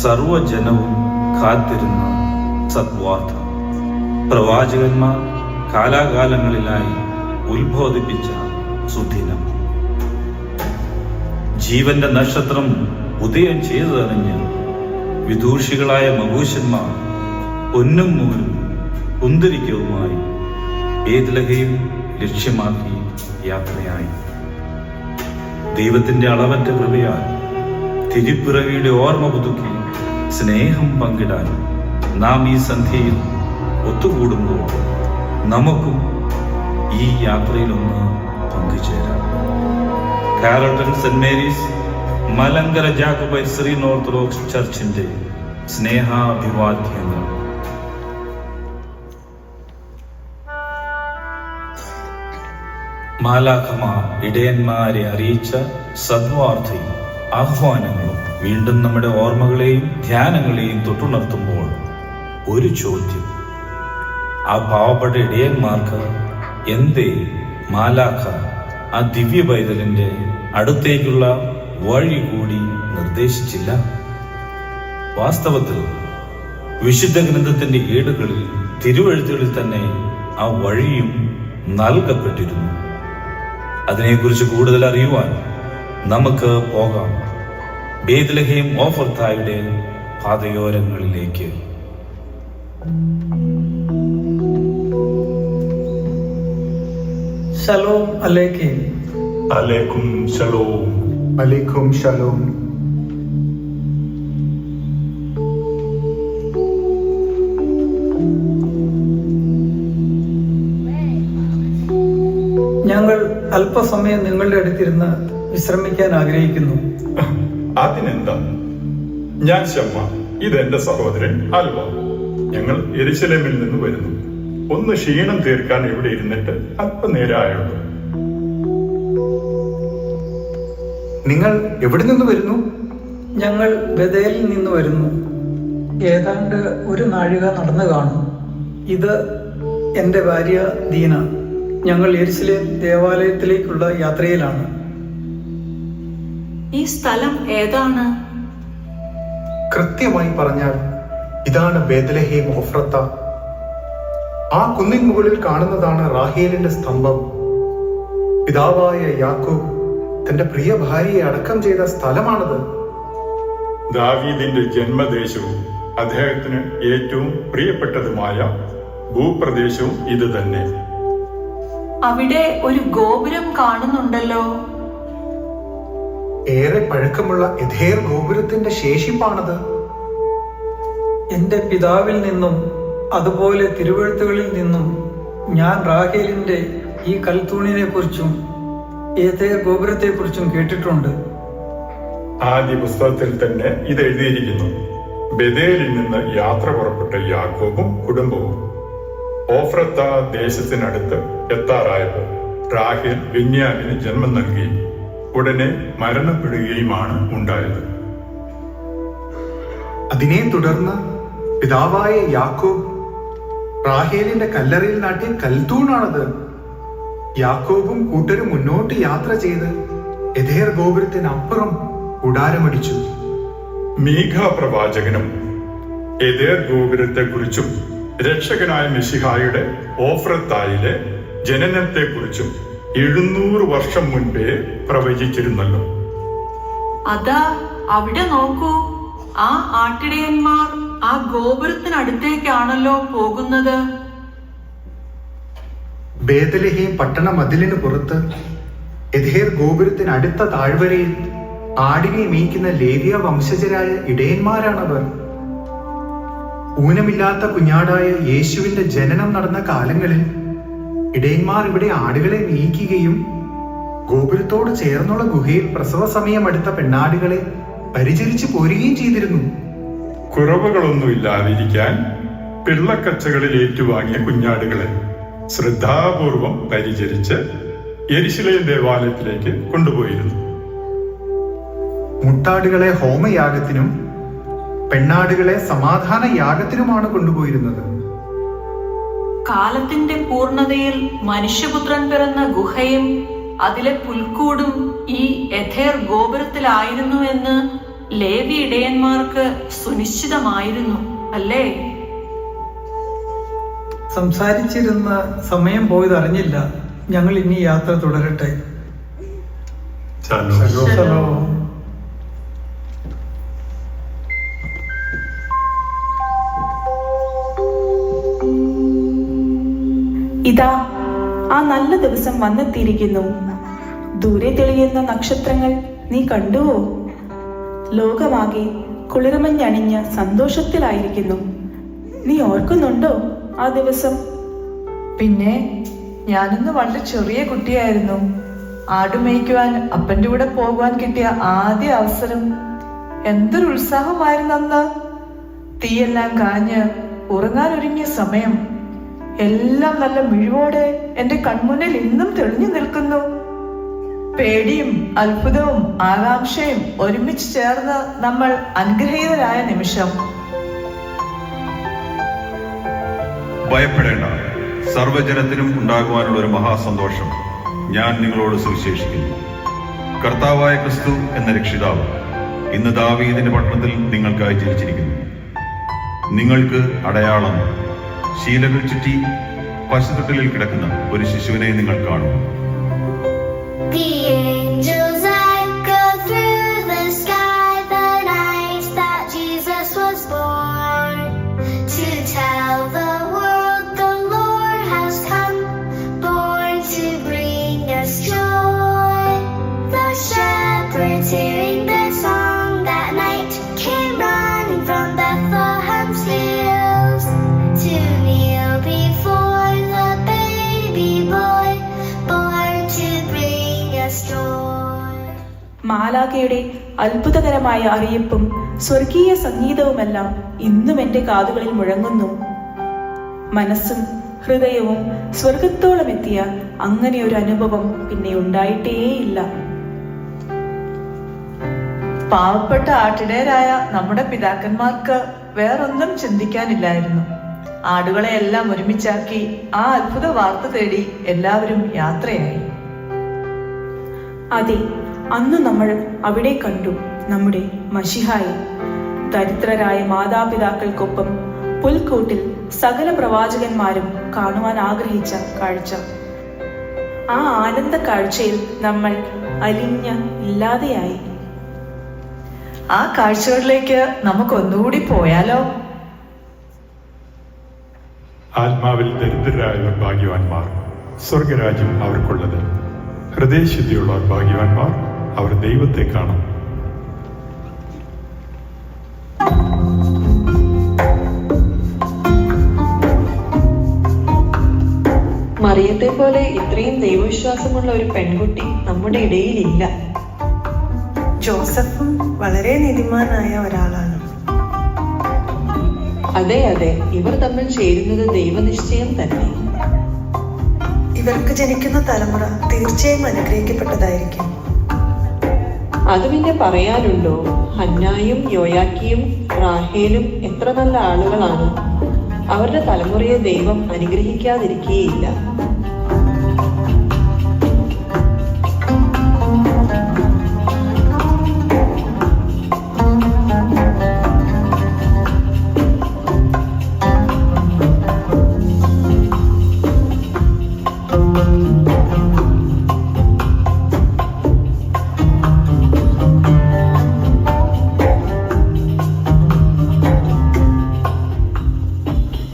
സർവജനവും കാത്തിരുന്ന സദ്വാർത്ത. പ്രവാചകന്മാർ കാലാകാലങ്ങളിലായി ഉത്ബോധിപ്പിച്ച സുദിനം. ജീവന്റെ നക്ഷത്രം ഉദയം ചെയ്തറിഞ്ഞ് വിദൂഷികളായ മബൂശന്മാർ പൊന്നും മൂലും കുന്തിരിക്കവുമായി ബേത്ലഹേം ലക്ഷ്യമാക്കി യാത്രയായി. ദൈവത്തിന്റെ അളവറ്റ കൃപയാൽ തിരുപ്പിറവിയുടെ ഓർമ്മ പുതുക്കി സ്നേഹം പങ്കിടാൻ നാം ഈ സന്ധ്യയിൽ ഒത്തുകൂടുമ്പോൾ നമുക്കും ഈ യാത്രയിലൊന്ന് പങ്കുചേരാം. Carrollton saint Mary's Malankara Jacobite Syrian Orthodox ചർച്ചിന്റെ സ്നേഹാഭിവാദ്യങ്ങൾ. മാലാഖമാർ ഇടയന്മാരെ അറിയിച്ച സദ്വാർത്തയും ആഹ്വാനങ്ങളും വീണ്ടും നമ്മുടെ ഓർമ്മകളെയും ധ്യാനങ്ങളെയും തൊട്ടുണർത്തുമ്പോൾ ഒരു ചോദ്യം: ആ പാവപ്പെട്ട ഇടയന്മാർക്ക് എന്തേ മാലാഖ ആ ദിവ്യ പൈതലിന്റെ അടുത്തേക്കുള്ള വഴി കൂടി നിർദ്ദേശിച്ചില്ല? വാസ്തവത്തിൽ വിശുദ്ധ ഗ്രന്ഥത്തിന്റെ ഏടുകളിൽ, തിരുവെഴുത്തുകളിൽ തന്നെ ആ വഴിയും നൽകപ്പെട്ടിരുന്നു. അതിനെക്കുറിച്ച് കൂടുതൽ അറിയുവാൻ നമുക്ക് പോകാം ബേത്ലഹേം ഓഫർത്തായുടെ പാതയോരങ്ങളിലേക്ക്. ശലോം അലേക്കും. അലേക്കും ശലോം. അലേക്കും ശലോം. ഞങ്ങൾ അല്പസമയം നിങ്ങളുടെ അടുത്തിരുന്ന് വിശ്രമിക്കാൻ ആഗ്രഹിക്കുന്നു. അതിനെന്താ? ഞാൻ ശമ്മ, ഇതെന്റെ സഹോദരൻ അൽവ. ഞങ്ങൾ യെരുശലേമിൽ നിന്ന് വരുന്നു. ഒന്ന് ക്ഷീണം തീർക്കാൻ ഇവിടെ ഇരുന്നിട്ട് അല്പനേരമായുള്ളൂ. നിങ്ങൾ എവിടെ നിന്ന് വരുന്നു? ഞങ്ങൾ ബഥേലിൽ നിന്ന് വരുന്നു. ഏതാണ്ട് 1 നാഴിക നടന്നു കാണും. ഇത് എൻ്റെ ഭാര്യ ദീന. ഞങ്ങൾ യെരുശലേം ദേവാലയത്തിലേക്കുള്ള യാത്രയിലാണ്. ഈ സ്ഥലം ഏതാണ്? കൃത്യമായി പറഞ്ഞാൽ ഇതാണ് ബേത്ലഹേം ഓഫ്രത്ത. ആ കുന്നിൻ മുകളിൽ കാണുന്നതാണ് റാഹേലിന്റെ സ്തംഭം. പിതാവായ യാക്കോബ് തന്റെ പ്രിയ ഭാര്യയെ അടക്കം ചെയ്ത സ്ഥലമാണത്. ദാവീദിന്റെ ജന്മദേശവും അദ്ദേഹത്തിന് ഏറ്റവും പ്രിയപ്പെട്ടതുമായ ഭൂപ്രദേശവും ഇത് തന്നെ. അവിടെ ഒരു ഗോപുരം കാണുന്നുണ്ടല്ലോ. ഏറെ പഴക്കമുള്ള എഥേർ ഗോപുരത്തിന്റെ ശേഷിപ്പാണത്. എൻ്റെ പിതാവിൽ നിന്നും അതുപോലെ തിരുവെഴുത്തുകളിൽ നിന്നും ഞാൻ റാഹേലിന്റെ ഈ കൽത്തൂണിനെ കുറിച്ചും ഏതേർ ഗോപുരത്തെ കുറിച്ചും കേട്ടിട്ടുണ്ട്. ആദ്യ പുസ്തകത്തിൽ തന്നെ ഇത് എഴുതിയിരിക്കുന്നു. ബഥേലിൽ നിന്ന് യാത്ര പുറപ്പെട്ട യാക്കോബും കുടുംബവും ഓഫ്രത്ത ദേശത്തിനടുത്ത് എത്താറായപ്പോൾ റാഹേൽ ബെന്യാമിന് ജന്മം നൽകി. ഉടനെ മരണപ്പെടുകയുമാണ് ഉണ്ടായത്. അതിനെ തുടർന്ന് പിതാവായ യാക്കോബ് റാഹേലിന്റെ കല്ലറയിൽ നാട്ടിയ കൽത്തൂണാണത്. യാക്കോബും കൂട്ടരും മുന്നോട്ട് യാത്ര ചെയ്ത് എഥേർ ഗോപുരത്തിനപ്പുറം കൂടാരമടിച്ചു. മീഖ പ്രവാചകനും എഥേർ ഗോപുരത്തെക്കുറിച്ചും രക്ഷകനായ മിശിഹായുടെ ഓഫ്രത്തായിലെ ജനനത്തെക്കുറിച്ചും 700 വർഷം മുൻപേ പ്രവചിച്ചിരുന്നല്ലോ. അതാ അവിടെ നോക്കൂ, ആ ആട്ടിടയന്മാർ ആ ഗോപുരത്തിനടുത്തേക്കാണല്ലോ പോകുന്നത്. ബേത്ലഹേം പട്ടണ മതിലിന് പുറത്ത് എഥേർ ഗോപുരത്തിന് അടുത്ത താഴ്വരയിൽ ആടിനെ മേയ്ക്കുന്ന ലേവ്യ വംശജരായ ഇടയന്മാരാണവർ. ഊനമില്ലാത്ത കുഞ്ഞാടായ യേശുവിന്റെ ജനനം നടന്ന കാലങ്ങളിൽ ഇടയന്മാർ ഇവിടെ ആടുകളെ മേയ്ക്കുകയും ഗോപുരത്തോട് ചേർന്നുള്ള ഗുഹയിൽ പ്രസവ സമയം അടുത്ത പെണ്ണാടുകളെ പരിചരിച്ചു പോരുകയും ചെയ്തിരുന്നു. കുറവുകളൊന്നുമില്ലാതിരിക്കാൻ പിള്ളക്കച്ചകളിൽ ഏറ്റുവാങ്ങിയ കുഞ്ഞാടുകളെ ശ്രദ്ധാപൂർവം പരിചരിച്ച് യെരുശലേം ദേവാലയത്തിലേക്ക് കൊണ്ടുപോയിരുന്നു. മുട്ടാടുകളെ ഹോമയാഗത്തിനും പെണ്ണാടുകളെ സമാധാന യാഗത്തിനുമാണ് കൊണ്ടുപോയിരുന്നത്. കാലത്തിന്റെ പൂർണ്ണതയിൽ മനുഷ്യപുത്രൻ പിറന്ന ഗുഹയും അതിലെ പുൽക്കൂടും ഈ എഥേർ ഗോപുരത്തിലായിരുന്നു എന്ന് ലേവി ഇടയന്മാർക്ക് സുനിശ്ചിതമായിരുന്നു, അല്ലേ? സംസാരിച്ചിരുന്ന സമയം പോയത് അറിഞ്ഞില്ല. ഞങ്ങൾ ഇനി യാത്ര തുടരട്ടെ. ചലോ. ഇതാ, ആ നല്ല ദിവസം വന്നെത്തിയിരിക്കുന്നു. ദൂരെ തെളിയുന്ന നക്ഷത്രങ്ങൾ നീ കണ്ടുവോ? ലോകമാകെ കുളിർമഞ്ഞണിഞ്ഞ സന്തോഷത്തിലായിരിക്കുന്നു. നീ ഓർക്കുന്നുണ്ടോ ആ ദിവസം? പിന്നെ ഞാനിന്ന് വളരെ ചെറിയ കുട്ടിയായിരുന്നു. ആടുമേയ്ക്കുവാൻ അപ്പൻ്റെ കൂടെ പോകുവാൻ കിട്ടിയ ആദ്യ അവസരം. എന്തൊരു ഉത്സാഹമായിരുന്നു അന്ന്. തീയെല്ലാം കാഞ്ഞ് ഉറങ്ങാനൊരുങ്ങിയ സമയം. എല്ലാം നല്ല മിഴിവോടെ എന്റെ കൺമുന്നിൽ ഇന്നും തെളിഞ്ഞു നിൽക്കുന്നു. പേടിയും അത്ഭുതവും ആകാംക്ഷയും ഒരുമിച്ച് ചേർന്ന് നമ്മൾ അനുഗ്രഹീതരായ നിമിഷം. ഭയപ്പെടേണ്ട, സർവ്വജനത്തിനും ഉണ്ടാകുവാനുള്ള ഒരു മഹാസന്തോഷം ഞാൻ നിങ്ങളോട് സുവിശേഷിക്കുന്നു. കർത്താവായ ക്രിസ്തു എന്ന രക്ഷിതാവ് ഇന്ന് ദാവീദിന്റെ പട്ടണത്തിൽ നിങ്ങൾക്കായി ജനിച്ചിരിക്കുന്നു. നിങ്ങൾക്ക് അടയാളം, ശീലകൾ ചുറ്റി പശുത്തൊട്ടിലിൽ കിടക്കുന്ന ഒരു ശിശുവിനെ നിങ്ങൾ കാണും. The angels echo through the sky the night that Jesus was born, to tell the world the Lord has come, born to bring us joy. The shepherds hearing their song that night came running from Bethlehem's hills to kneel before the baby boy, born to bring us joy. മാലാഖയുടെ അത്ഭുതകരമായ അറിയിപ്പും സ്വർഗീയ സംഗീതവുമെല്ലാം ഇന്നും എന്റെ കാതുകളിൽ മുഴങ്ങുന്നു. മനസ്സും ഹൃദയവും സ്വർഗത്തോളം എത്തിയ അങ്ങനെ ഒരു അനുഭവം പിന്നെ ഉണ്ടായിട്ടേയില്ല. പാവപ്പെട്ട ആട്ടിടയരായ നമ്മുടെ പിതാക്കന്മാർക്ക് വേറൊന്നും ചിന്തിക്കാനില്ലായിരുന്നു. ആടുകളെ എല്ലാം ഒരുമിച്ചാക്കി ആ അത്ഭുത വാർത്ത തേടി എല്ലാവരും യാത്രയായി. അതെ, അന്ന് നമ്മൾ അവിടെ കണ്ടു നമ്മുടെ മശിഹായെ. ദരിദ്രരായ മാതാപിതാക്കൾക്കൊപ്പം പുൽക്കൂട്ടിൽ സകല പ്രവാചകന്മാരും കാണുവാൻ ആഗ്രഹിച്ച കാഴ്ച. ആ ആനന്ദ കാഴ്ചയിൽ നമ്മൾ അലിഞ്ഞ ഇല്ലാതെയായി. ആ കാഴ്ചകളിലേക്ക് നമുക്കൊന്നുകൂടി പോയാലോ? ആത്മാവിൽ ദരിദ്രരായവർ ഭാഗ്യവാന്മാർ, സ്വർഗരാജ്യം അവർക്കുള്ളത്. ഹൃദയശുദ്ധിയുള്ളവർ ഭാഗ്യവാന്മാർ, അവർ ദൈവത്തെ കാണും. മറിയത്തെ പോലെ ഇത്രയും ദൈവവിശ്വാസമുള്ള ഒരു പെൺകുട്ടി നമ്മുടെ ഇടയിലില്ല. ജോസഫും വളരെ നീതിമാനായ ഒരാളാണ്. അതെ അതെ, ഇവർ തമ്മിൽ ചേരുന്നത് ദൈവനിശ്ചയം തന്നെ. ഇവർക്ക് ജനിക്കുന്ന തലമുറ തീർച്ചയായും അനുഗ്രഹിക്കപ്പെട്ടതായിരിക്കും. അത് പിന്നെ പറയാനുണ്ടോ? ഹന്നായും യോയാക്കിയും റാഹേലും എത്ര നല്ല ആളുകളാണ്. അവരുടെ തലമുറയെ ദൈവം അനുഗ്രഹിക്കാതിരിക്കുകയില്ല.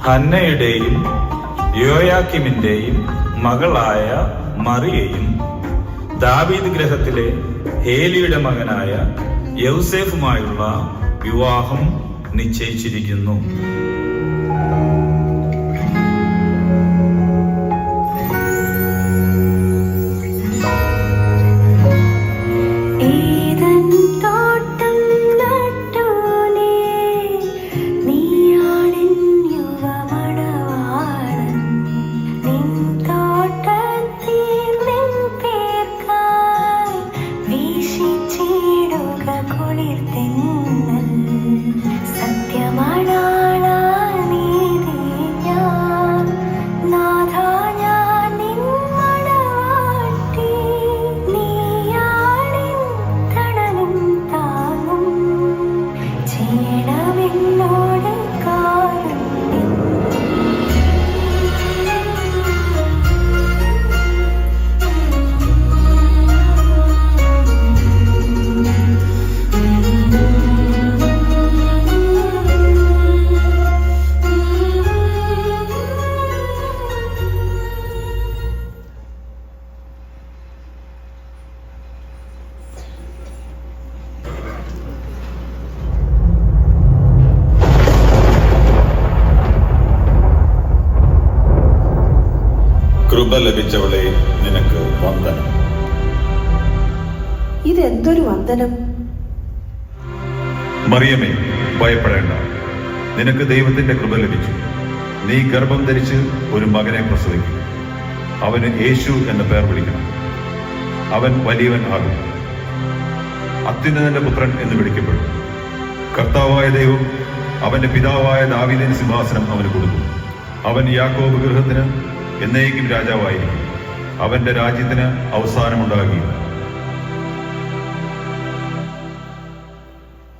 ഹന്നയുടെയും യോയാക്കിമിന്റെയും മകളായ മറിയയും ദാവീദ് ഗ്രഹത്തിലെ ഹേലിയുടെ മകനായ യൗസേഫുമായുള്ള വിവാഹം നിശ്ചയിച്ചിരിക്കുന്നു. സത്യമാണാ നീതി കൃപ ലഭിച്ചവളെ നിനക്ക് വന്ദനം. ഇതെന്തൊരു വന്ദനം! മറിയമേ, ഭയപ്പെടേണ്ട. നിനക്ക് ദൈവത്തിന്റെ കൃപ ലഭിച്ചു. നീ ഗർഭം ധരിച്ച് ഒരു മകനെ പ്രസവിക്കും. അവന് യേശു എന്ന പേർ വിളിക്കണം. അവൻ വലിയവൻ ആകും. അത്യുന്നതന്റെ പുത്രൻ എന്ന് വിളിക്കപ്പെടും. കർത്താവായ ദൈവം അവന്റെ പിതാവായ ദാവീദിന് സിംഹാസനം അവന് കൊടുക്കും. അവൻ യാക്കോബ് ഗൃഹത്തിന് എന്നേക്കും രാജാവായിരിക്കും. അവന്റെ രാജ്യത്തിന് അവസാനമുണ്ടാകുകയില്ല.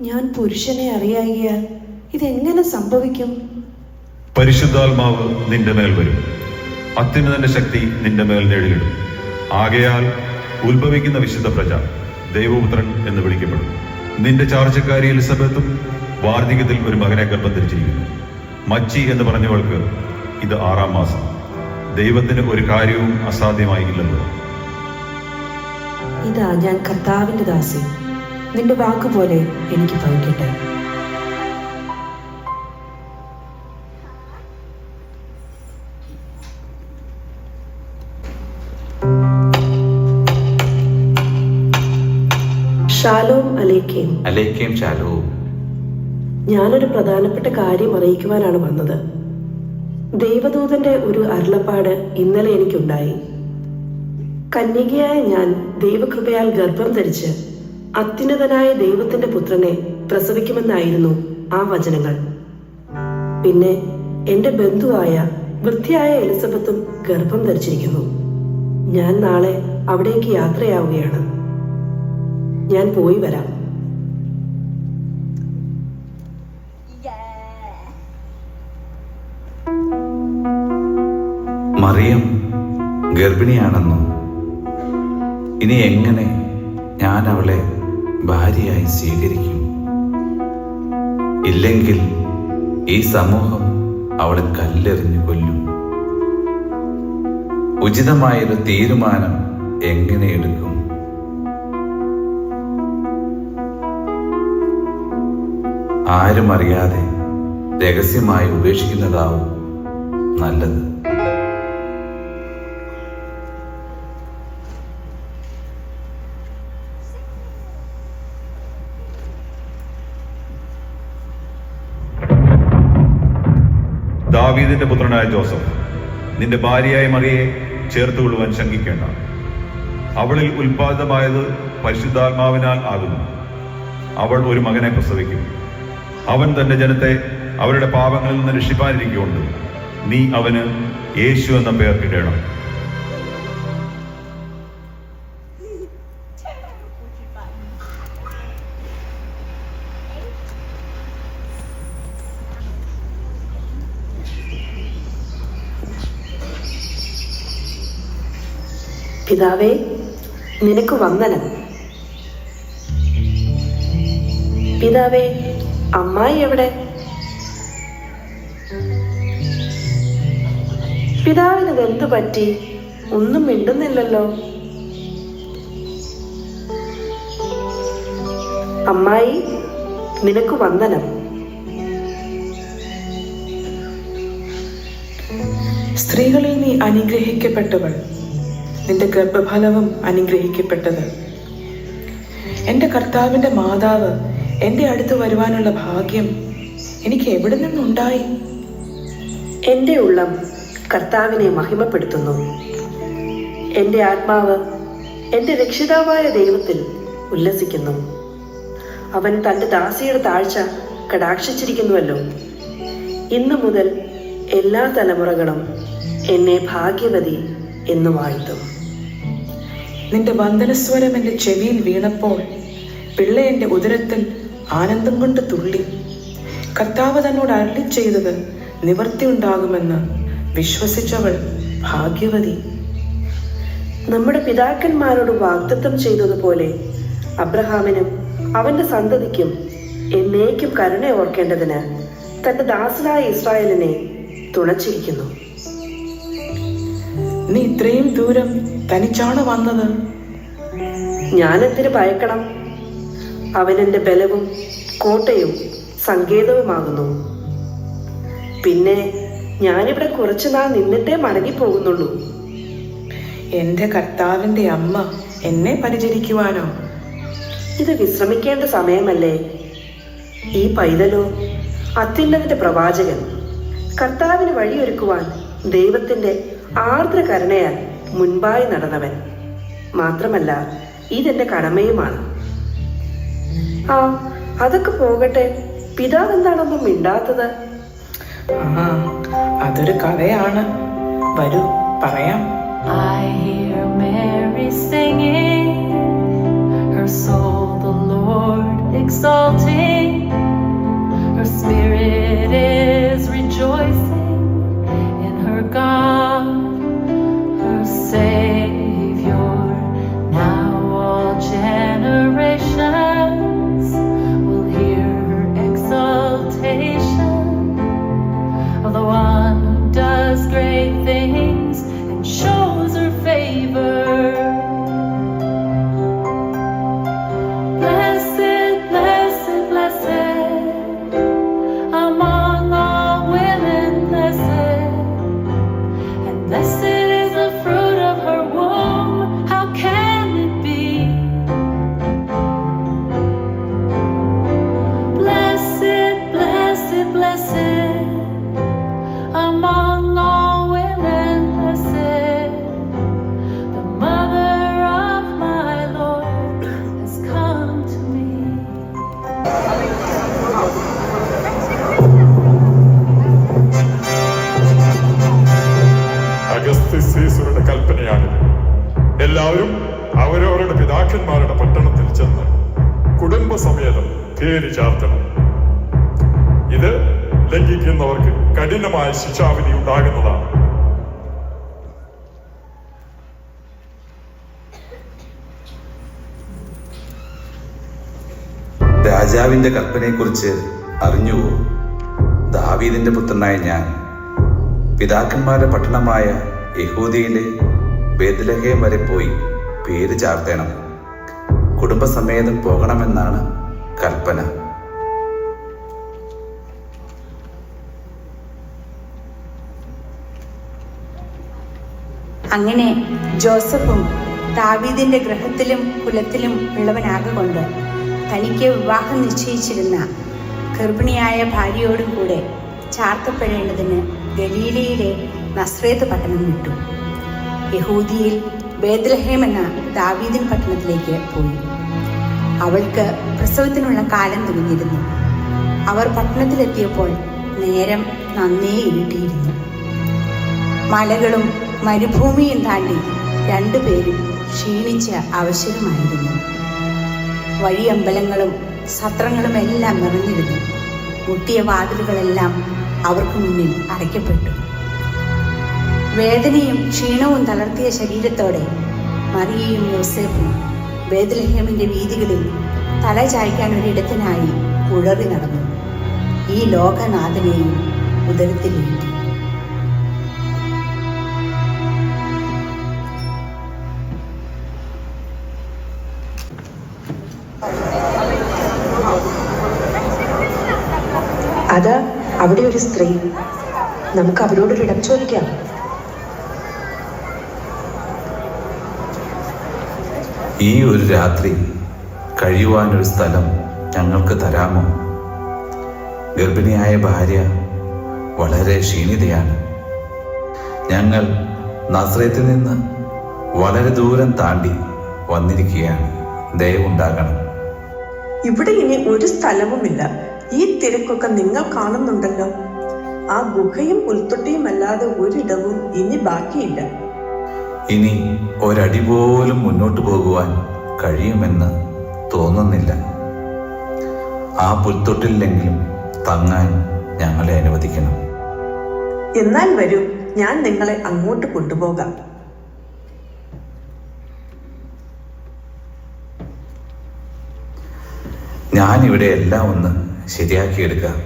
ഞാൻ പുരുഷനെ അറിയാകിയാൽ ഇതെങ്ങനെ സംഭവിക്കും? പരിശുദ്ധാത്മാവ് നിന്റെ മേൽ വരും. അത്യുന്നതന്റെ ശക്തി നിന്റെ മേൽ നേടിയിടും. ആകയാൽ ഉത്ഭവിക്കുന്ന വിശുദ്ധ പ്രജ ദൈവപുത്രൻ എന്ന് വിളിക്കപ്പെടും. നിന്റെ ചാർച്ചക്കാരി എലിസബത്തും വാർദ്ധക്യത്തിൽ ഒരു മകനെ ഗർഭം ധരിച്ചിരിക്കുന്നു. മച്ചി എന്ന് പറഞ്ഞവൾക്ക് ഇത് 6-ാം മാസം. ദൈവത്തിന് ഒരു കാര്യവും അസാധ്യമായില്ലല്ലോ. ഇതാ ഞാൻ കർത്താവിന്റെ ദാസി, നിന്റെ വാക്കുപോലെ എനിക്ക് ഭവിക്കട്ടെ. ഷാലോം അലൈക്കും. അലൈക്കും ശാലോം. ഞാനൊരു പ്രധാനപ്പെട്ട കാര്യം അറിയിക്കുവാനാണ് വന്നത്. ദൈവദൂതന്റെ ഒരു അരുളപ്പാട് ഇന്നലെ എനിക്കുണ്ടായി. കന്യകയായ ഞാൻ ദൈവകൃപയാൽ ഗർഭം ധരിച്ച് അത്യുന്നതനായ ദൈവത്തിന്റെ പുത്രനെ പ്രസവിക്കുമെന്നായിരുന്നു ആ വചനങ്ങൾ. പിന്നെ എന്റെ ബന്ധുവായ വൃദ്ധയായ എലിസബത്തും ഗർഭം ധരിച്ചിരിക്കുന്നു. ഞാൻ നാളെ അവിടേക്ക് യാത്രയാവുകയാണ്. ഞാൻ പോയി വരാം. മറിയം ഗർഭിണിയാണെന്നോ? ഇനി എങ്ങനെ ഞാൻ അവളെ ഭാര്യയായി സ്വീകരിക്കും? ഇല്ലെങ്കിൽ ഈ സമൂഹം അവളെ കല്ലെറിഞ്ഞു കൊല്ലും. ഉചിതമായൊരു തീരുമാനം എങ്ങനെ എടുക്കും? ആരും അറിയാതെ രഹസ്യമായി ഉപേക്ഷിക്കുന്നതാവും നല്ലത്. ദാവീദിന്റെ പുത്രനായ ജോസഫ്, നിന്റെ ഭാര്യയായ മറിയെ ചേർത്തുകൊള്ളുവാൻ ശങ്കിക്കേണ്ട. അവളിൽ ഉൽപാദിതമായത് പരിശുദ്ധാത്മാവിനാൽ ആകുന്നു. അവൾ ഒരു മകനെ പ്രസവിക്കും. അവൻ തന്റെ ജനത്തെ അവരുടെ പാപങ്ങളിൽ നിന്ന് രക്ഷിപ്പാനിരിക്കുകൊണ്ട് നീ അവന് യേശു എന്ന പേർ ഇടണം. പിതാവേ, നിനക്ക് വന്ദനം. പിതാവേ, അമ്മായി എവിടെ? പിതാവിന് എന്തു പറ്റി? ഒന്നും മിണ്ടുന്നില്ലല്ലോ. അമ്മായി, നിനക്ക് വന്ദനം. സ്ത്രീകളിൽ നീ അനുഗ്രഹിക്കപ്പെട്ടവൾ, നിന്റെ ഗർഭഫലവും അനുഗ്രഹിക്കപ്പെട്ടത്. എൻ്റെ കർത്താവിൻ്റെ മാതാവ് എൻ്റെ അടുത്ത് വരുവാനുള്ള ഭാഗ്യം എനിക്ക് എവിടെ നിന്നുണ്ടായി? എൻ്റെ ഉള്ളം കർത്താവിനെ മഹിമപ്പെടുത്തുന്നു. എൻ്റെ ആത്മാവ് എൻ്റെ രക്ഷിതാവായ ദൈവത്തിൽ ഉല്ലസിക്കുന്നു. അവൻ തൻ്റെ ദാസിയുടെ താഴ്ച കടാക്ഷിച്ചിരിക്കുന്നുവല്ലോ. ഇന്നു മുതൽ എല്ലാ തലമുറകളും എന്നെ ഭാഗ്യവതി എന്ന് വാഴ്ത്തും. നിന്റെ വന്ദനസ്വരം എൻ്റെ ചെവിയിൽ വീണപ്പോൾ പിള്ള എൻ്റെ ഉദരത്തിൽ ആനന്ദം കൊണ്ട് തുള്ളി. കർത്താവ് തന്നോട് അരുളി ചെയ്തത് നിവർത്തിയുണ്ടാകുമെന്ന് വിശ്വസിച്ചവൾ ഭാഗ്യവതി. നമ്മുടെ പിതാക്കന്മാരോട് വാഗ്ദത്തം ചെയ്തതുപോലെ അബ്രഹാമിനും അവന്റെ സന്തതിക്കും എന്നേക്കും കരുണ ഓർക്കേണ്ടതിന് തന്റെ ദാസനായ ഇസ്രായേലിനെ തുണച്ചിരിക്കുന്നു. നീ ഇത്രയും ദൂരം തനിച്ചാണ് വന്നത്? ഞാനെന്തിനു ഭയക്കണം? അവനെന്റെ ബലവും കോട്ടയും സങ്കേതവുമാകുന്നു. പിന്നെ ഞാനിവിടെ കുറച്ചുനാൾ നിന്നിട്ടേ മടങ്ങിപ്പോകുന്നുള്ളൂ. എൻ്റെ കർത്താവിൻ്റെ അമ്മ എന്നെ പരിചരിക്കുവാനോ? ഇത് വിശ്രമിക്കേണ്ട സമയമല്ലേ? ഈ പൈതലോ അത്യുന്നതന്റെ പ്രവാചകൻ, കർത്താവിന് വഴിയൊരുക്കുവാൻ ദൈവത്തിന്റെ ആർദ്ര കരുണയാൽ മുൻപായി നടന്നവൻ. മാത്രമല്ല, ഇതെന്റെ കടമയുമാണ്. ആ, അതൊക്കെ പോകട്ടെ, പിതാവ് എന്താണൊന്നും മിണ്ടാത്തത്? അതൊരു കഥയാണ്. വരൂ, പറയാം. I hear Mary singing, her soul the Lord exalting, her spirit is rejoicing in her God, her Savior. Now all generations will hear her exaltation of the one who does great things and shows her favor. Blessed, blessed, blessed among all women, blessed, and blessed is the fruit of her womb. How can it be? Blessed, blessed, blessed among all women, blessed, the mother of my Lord has come to me. അഗസ്ത്യസീസറുടെ കൽപ്പനയാണ് എല്ലാവരും അവരവരുടെ പിതാക്കന്മാരുടെ പട്ടണത്തിൽ ചെന്ന് കുടുംബസമേതം പേര് ചാർത്തണം. ഇത് ലംഘിക്കുന്നവർക്ക് കഠിനമായ ശിക്ഷാവിധി ഉണ്ടാകുന്നതാണ്. രാജാവിന്റെ കൽപ്പനയെക്കുറിച്ച് അറിഞ്ഞുവോ? ദാവീദിന്റെ പുത്രനായ ഞാൻ പിതാക്കന്മാരുടെ പട്ടണമായ യഹൂദയിലെ ബേത്ലഹേം വരെ പോയി പേര് ചാർത്തണം. കുടുംബസമേതം പോകണമെന്നാണ് കൽപ്പന. അങ്ങനെ ജോസഫും ദാവീദിന്റെ ഗൃഹത്തിലും കുലത്തിലും ഉള്ളവനാകൊണ്ട് തനിക്ക് വിവാഹം നിശ്ചയിച്ചിരുന്ന ഗർഭിണിയായ ഭാര്യയോടും കൂടെ ചാർത്തപ്പെടേണ്ടതിന് ഗലീലയിലെ നസ്രേത്ത് പട്ടണം വിട്ടു. യഹൂദിയിൽ ബേത്ലഹേം എന്ന ദാവീദിൻ പട്ടണത്തിലേക്ക് പോയി. അവൾക്ക് പ്രസവത്തിനുള്ള കാലം തികഞ്ഞിരുന്നു. അവർ പട്ടണത്തിലെത്തിയപ്പോൾ നേരം നന്നേ ഇരുട്ടിയിരുന്നു. മലകളും മരുഭൂമിയും താണ്ടി രണ്ടുപേരും ക്ഷീണിച്ച് അവശരുമായിരുന്നു. വഴിയമ്പലങ്ങളും സത്രങ്ങളും എല്ലാം നിറഞ്ഞിരുന്നു. മുട്ടിയ വാതിലുകളെല്ലാം അവർക്ക് മുന്നിൽ അടയ്ക്കപ്പെട്ടു. വേദനയും ക്ഷീണവും തളർത്തിയ ശരീരത്തോടെ മറിയയും യോസേഫും ബേത്ലഹേമിന്റെ വീഥികളിൽ തല ചായ്ക്കാൻ ഒരിടത്തിനായി ഉഴറി നടന്നു. ഈ ലോകനാഥനെയും ഉദരത്തിലേറ്റി. അതാ അവിടെ ഒരു സ്ത്രീ. നമുക്ക് അവരോടൊരിടം ചോദിക്കാം. ഈ ഒരു രാത്രി കഴിയുവാനൊരു സ്ഥലം ഞങ്ങൾക്ക് തരാമോ? ഗർഭിണിയായ ഭാര്യ വളരെ ക്ഷീണിതയാണ്. ഞങ്ങൾ നസ്രത്തിൽ നിന്ന് വളരെ ദൂരം താണ്ടി വന്നിരിക്കുകയാണ്. ദയവുണ്ടാകണം. ഇവിടെ ഇനി ഒരു സ്ഥലവുമില്ല. ഈ തിരക്കൊക്കെ നിങ്ങൾ കാണുന്നുണ്ടല്ലോ. ആ ഗുഹയും പുൽത്തൊട്ടിയും അല്ലാതെ ഒരിടവും ഇനി ബാക്കിയില്ല. ഇനി ഒരടി പോലും മുന്നോട്ട് പോകുവാൻ കഴിയുമെന്ന് തോന്നുന്നില്ല. ആ പുൽത്തൊട്ടിലെങ്കിലും തങ്ങാൻ ഞങ്ങളെ അനുവദിക്കണം. എന്നാൽ വരൂ, ഞാൻ നിങ്ങളെ അങ്ങോട്ട് കൊണ്ടുപോകാം. ഞാനിവിടെ എല്ലാം ഒന്ന് ശരിയാക്കിയെടുക്കാം.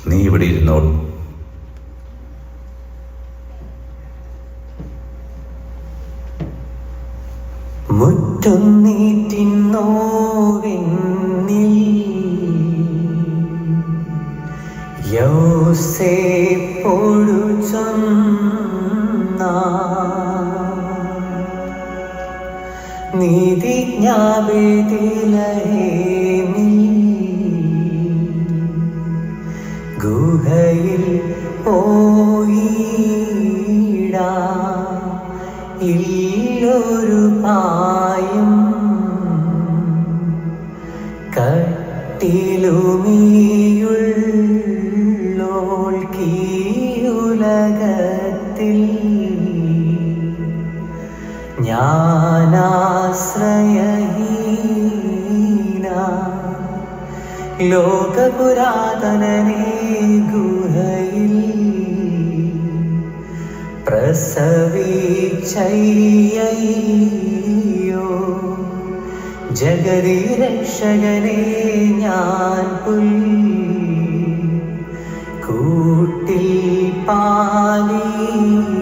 നീ ഇവിടെ ഇരുന്നോളൂ. മുറ്റം നീട്ടിന്നോവെന്നിൽ യോസേപ്പോടു ചൊന്നാൻ ഗുഹയിൽ പോയിടാ ഇല്ലൊരു പായും കട്ടിലുമിയുള്ളോൾക്കീയുലകത്തിൽ ഞാനാശ്രയഹീന ലോകപുരാതനനേ ഗുഹയിൽ പ്രസവിച്ചയ്യോ ജഗതി രക്ഷകനെ ഞാൻ കൂട്ടിൽ പാലിക്കും.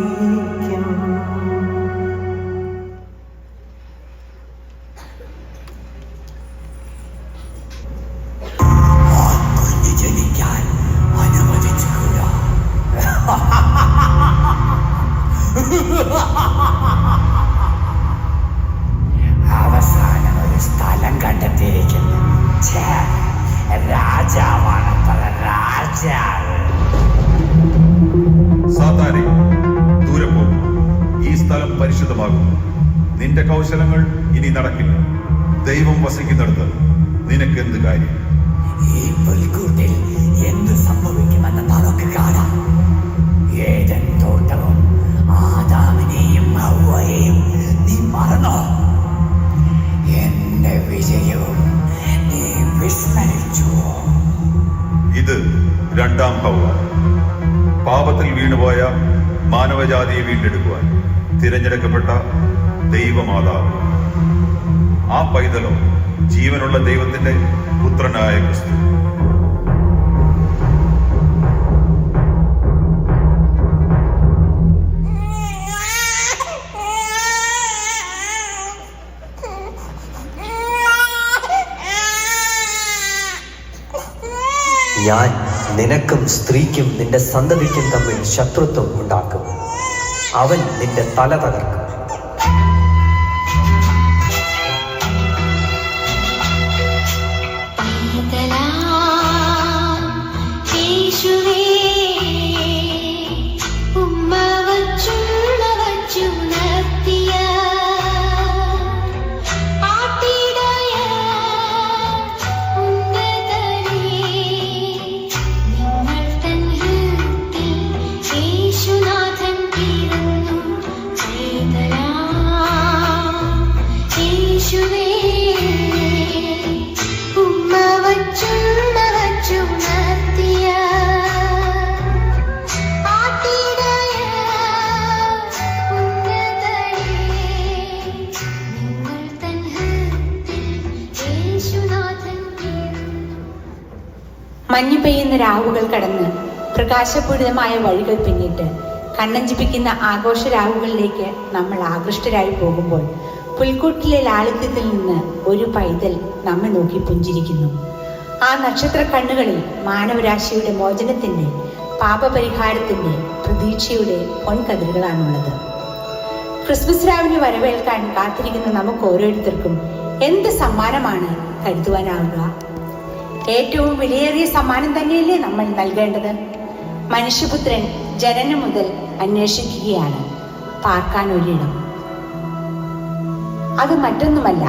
ജനിക്കാൻ അനുവദിച്ചുകൂടാ. അവസാനം ഒരു സ്ഥലം കണ്ടെത്തിയിരിക്കുന്നു. രാജാവാണ് രാജാവ്. സാത്താനെ, ദൂരെ പോകും. ഈ സ്ഥലം പരിശുദ്ധമാകുന്നു. നിന്റെ കൗശലങ്ങൾ ഇനി നടക്കില്ല. ദൈവം വസിക്കുന്നിടത്ത് നിനക്ക് എന്ത് കാര്യം? ഈ പുൽക്കൂട്ടിൽ എന്ത് സംഭവിക്കുമെന്ന് നമുക്ക് കാണാം. ഏതൻ തോട്ടവും ആദാമിനെയും ഹവ്വയെയും നീ മറന്നോ? എന്റെ വിജയവും നീ വിസ്മരിച്ചു. ഇത് രണ്ടാം ഹവ്വ, പാപത്തിൽ വീണുപോയ മാനവജാതിയെ വീണ്ടെടുക്കുവാൻ തിരഞ്ഞെടുക്കപ്പെട്ട ദൈവമാതാവ്. ആ പൈതലോ ജീവനുള്ള ദൈവത്തിന്റെ പുത്രനായ ക്രിസ്തു. ഞാൻ നിനക്കും സ്ത്രീക്കും നിന്റെ സന്തതിക്കും തമ്മിൽ ശത്രുത്വം ഉണ്ടാക്കും. അവൻ നിന്റെ തല തകർക്കും. മഞ്ഞു പെയ്യുന്ന രാവുകൾ കടന്ന് പ്രകാശപൂരിതമായ വഴികൾ പിന്നിട്ട് കണ്ണഞ്ചിപ്പിക്കുന്ന ആഘോഷ രാവുകളിലേക്ക് നമ്മൾ ആകൃഷ്ടരായി പോകുമ്പോൾ പുൽക്കൂട്ടിലെ ലാളിത്യത്തിൽ നിന്ന് ഒരു പൈതൽ നമ്മെ നോക്കി പുഞ്ചിരിക്കുന്നു. ആ നക്ഷത്ര കണ്ണുകളിൽ മാനവരാശിയുടെ മോചനത്തിന്റെ, പാപപരിഹാരത്തിന്റെ, പ്രതീക്ഷയുടെ പൊൻകതിരുകളാണുള്ളത്. ക്രിസ്മസ് രാവിനെ വരവേൽക്കാൻ കാത്തിരിക്കുന്ന നമുക്ക് ഓരോരുത്തർക്കും എന്ത് സമ്മാനമാണ് കരുതുവാനാവുക? ഏറ്റവും വിലയേറിയ സമ്മാനം തന്നെയല്ലേ നമ്മൾ നൽകേണ്ടത്? മനുഷ്യപുത്രൻ ജനനം മുതൽ അന്വേഷിക്കുകയാണ് പാർക്കാൻ ഒരിടം. അത് മറ്റൊന്നുമല്ല,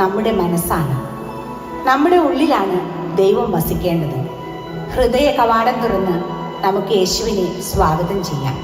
നമ്മുടെ മനസ്സാണ്. നമ്മുടെ ഉള്ളിലാണ് ദൈവം വസിക്കേണ്ടത്. ഹൃദയ കവാടം തുറന്ന് നമുക്ക് യേശുവിനെ സ്വാഗതം ചെയ്യാം.